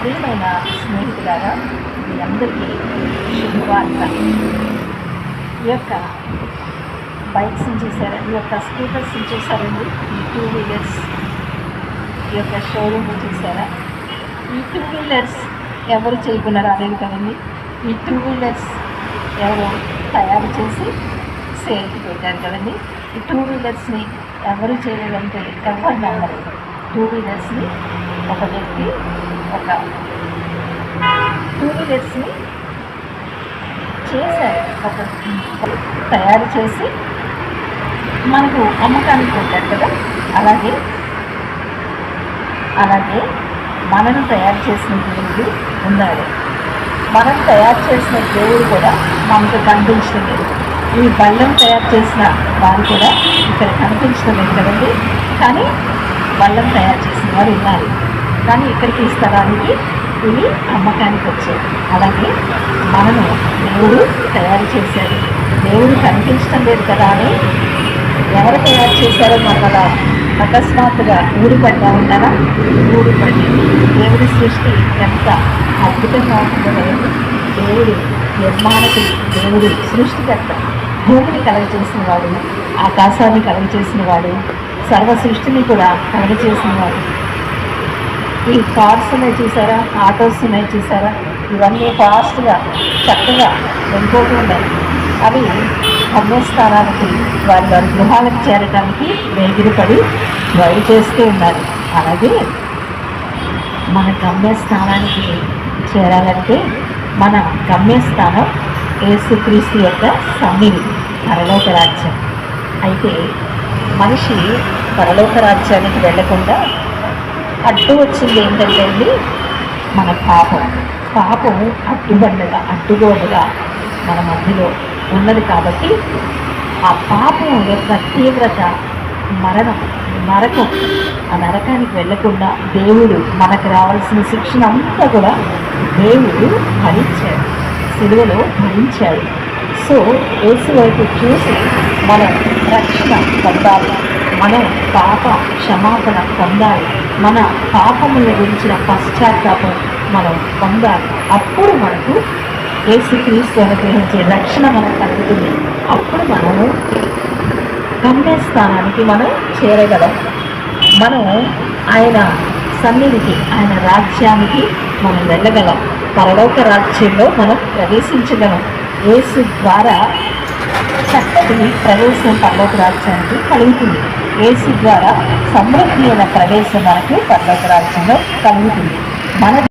ప్రియమైన స్నేహితులారా, మీ అందరికీ శుభవార్త. ఈ యొక్క బైక్స్ని చూసారా, ఈ యొక్క స్కూటర్స్ని చూసారండి, ఈ 2 వీలర్స్, ఈ యొక్క షోరూమ్ చూసారా. ఈ 2 వీలర్స్ ఎవరు చేయకుండా రాలేదు కదండి. ఈ 2 వీలర్స్ ఎవరు తయారు చేసి సేల్కి పెట్టారు కదండి. ఈ 2 వీలర్స్ని ఎవరు చేయలేదంటే ఎవరు నమ్మరు. 2 వీలర్స్ని ఒక వ్యక్తి ఒక 2 వీలర్స్ని చేశారు, ఒక తయారు చేసి మనకు అమ్మకానికి పెట్టారు కదా. అలాగే మనను తయారు చేసిన దేవుడు ఉన్నాడు. మనం తయారు చేసిన దేవుడు కూడా మనకు కనిపించడం లేదు. ఈ బల్లం తయారు చేసిన వారు కూడా ఇక్కడ కనిపించడం లేదు కదండి. కానీ బల్లం తయారు చేసిన వారు ఉన్నారు. కానీ ఇక్కడికి ఈ స్థలానికి ఇవి అమ్మకానికి వచ్చాయి. అలాగే మనము దేవుడు తయారు చేశాడు. దేవుడు కనిపించడం లేదు కదా అని ఎవరు తయారు చేశారో మనం అలా అకస్మాత్తుగా ఊడిపడ్డా ఉన్నారా? ఊడిపడి దేవుడి సృష్టి ఎంత అద్భుతంగా ఉంటుందో కదండి. దేవుడు నిర్మాణకుడు, దేవుడు సృష్టికర్త, భూమిని కలగచేసిన వాడు, ఆకాశాన్ని కలగచేసిన వాడు, సర్వ సృష్టిని కూడా కలగచేసిన వాడు. ఈ కార్స్ ఉన్నాయి చూసారా, ఆటోస్ ఉన్నాయి చూసారా, ఇవన్నీ ఫాస్ట్గా చక్కగా వెళ్ళిపోతూ ఉన్నాయి. అవి గమ్యస్థానానికి వారి గృహాలకు చేరడానికి వేగిరపడి డ్రైవ్ చేస్తూ ఉన్నారు. అలాగే మన గమ్యస్థానానికి చేరాలంటే మన గమ్యస్థానం యేసుక్రీస్తు యొక్క సన్నిధి, పరలోక రాజ్యం. అయితే మనిషి పరలోక రాజ్యానికి వెళ్లకుండా అడ్డు వచ్చింది ఏంటంటే అండి, మన పాపం అడ్డుగోడగా మన మధ్యలో ఉన్నది. కాబట్టి ఆ పాపం యొక్క తీవ్రత నరకం. ఆ నరకానికి వెళ్లకుండా దేవుడు మనకు రావాల్సిన శిక్షణ అంతా కూడా దేవుడు భరించాడు, సిలువలో భరించాడు. సో యేసు వైపు చూసి మనం రక్షణ పొందాలి, మనం పాప క్షమాపణ పొందాలి, మన పాపముల గురించిన పశ్చాత్తాపం మనం పొందాలి. అప్పుడు మనకు యేసుక్రీస్తు అనుగ్రహించే రక్షణ మనకు కలుగుతుంది. అప్పుడు మనము గమ్యస్థానానికి మనం చేరగలం. మనం ఆయన సన్నిధికి, ఆయన రాజ్యానికి మనం వెళ్ళగలం. పరలోక రాజ్యంలో మనం ప్రవేశించగలం. యేసు ద్వారా చక్కటి ప్రవేశం పరలోక రాజ్యానికి కలుగుతుంది. యేసు ద్వారా సమృద్ధి అయిన ప్రవేశం మనకు పరలోక రాజ్యంలో కలుగుతుంది. మన